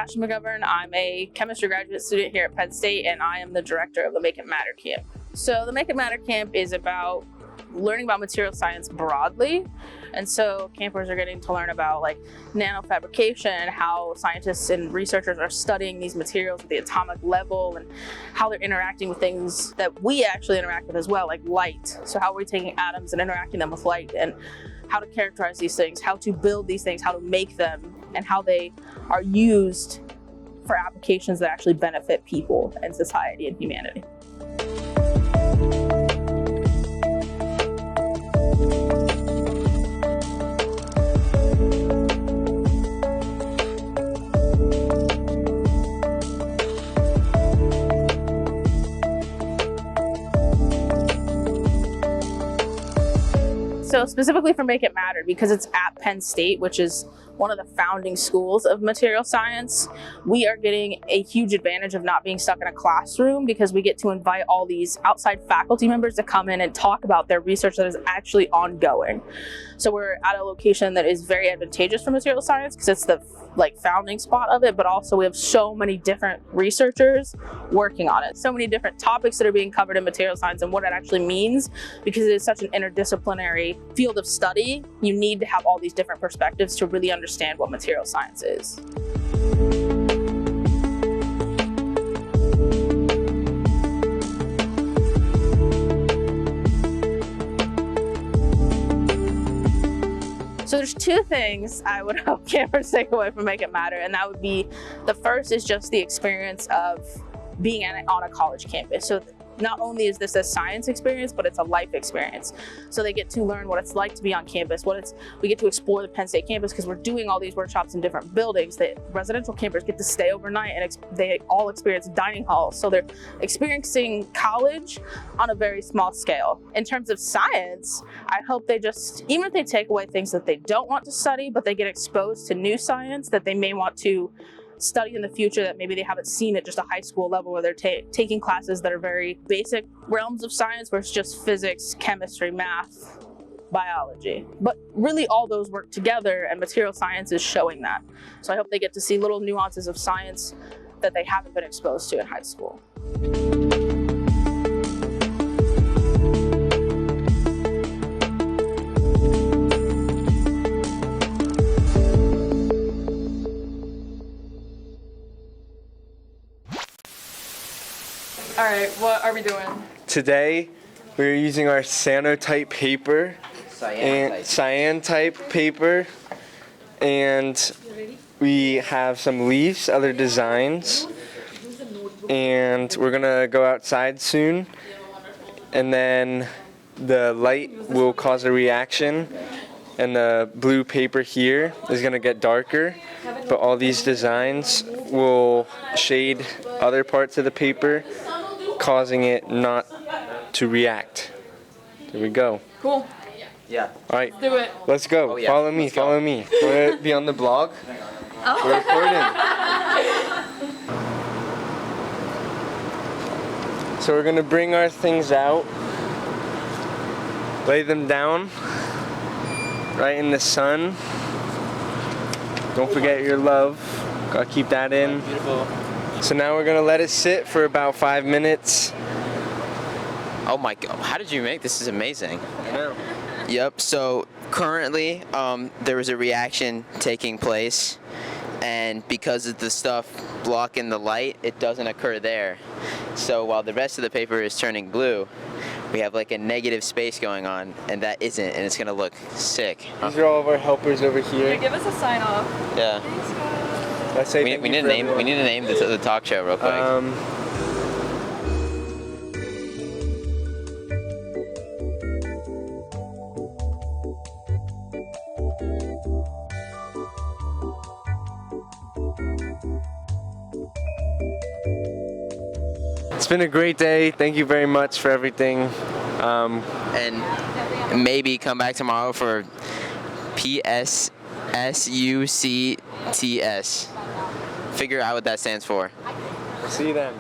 Ashley McGovern. I'm a chemistry graduate student here at Penn State, and I am the director of the Make It Matter camp. So the Make It Matter camp is about learning about material science broadly. And so campers are getting to learn about like nanofabrication, how scientists and researchers are studying these materials at the atomic level, and how they're interacting with things that we actually interact with as well, like light. So how are we taking atoms and interacting them with light, and how to characterize these things, how to build these things, how to make them, and how they are used for applications that actually benefit people and society and humanity. So specifically for Make It Matter, because it's at Penn State, which is one of the founding schools of material science, we are getting a huge advantage of not being stuck in a classroom, because we get to invite all these outside faculty members to come in and talk about their research that is actually ongoing. So we're at a location that is very advantageous for material science because it's the founding spot of it, but also we have so many different researchers working on it. So many different topics that are being covered in material science and what it actually means, because it is such an interdisciplinary field of study. You need to have all these different perspectives to really understand what material science is. So there's two things I would hope campers take away from Make It Matter, and that would be, the first is just the experience of being on a college campus. So not only is this a science experience, but it's a life experience. So they get to learn what it's like to be on campus, we get to explore the Penn State campus, because we're doing all these workshops in different buildings. That residential campers get to stay overnight, and they all experience dining halls. So they're experiencing college on a very small scale. In terms of science, I hope they just, even if they take away things that they don't want to study, but they get exposed to new science that they may want to study in the future, that maybe they haven't seen at just a high school level, where they're taking classes that are very basic realms of science, where it's just physics, chemistry, math, biology. But really all those work together, and material science is showing that. So I hope they get to see little nuances of science that they haven't been exposed to in high school. All right, what are we doing? Today, we're using our cyanotype paper, cyan type paper, and we have some leaves, other designs, and we're gonna go outside soon, and then the light will cause a reaction, and the blue paper here is gonna get darker, but all these designs will shade other parts of the paper, causing it not to react. There we go. Cool. Yeah. All right. Do it. Let's go. Oh, yeah. Follow me. Follow me. Want to be on the blog? Oh. We're recording. So we're gonna bring our things out, lay them down right in the sun. Don't forget your love. Gotta keep that in. Beautiful. So now we're gonna let it sit for about 5 minutes. Oh my God, how did you make this? This is amazing. I know. Yep, so currently there is a reaction taking place, and because of the stuff blocking the light, it doesn't occur there. So while the rest of the paper is turning blue, we have like a negative space going on, and that isn't, and it's gonna look sick. These are all of our helpers over here. Give us a sign off. Yeah. Thanks, guys. Let's say We need to name the talk show real quick. It's been a great day. Thank you very much for everything. And maybe come back tomorrow for PSSUCTS. Figure out what that stands for. See you then.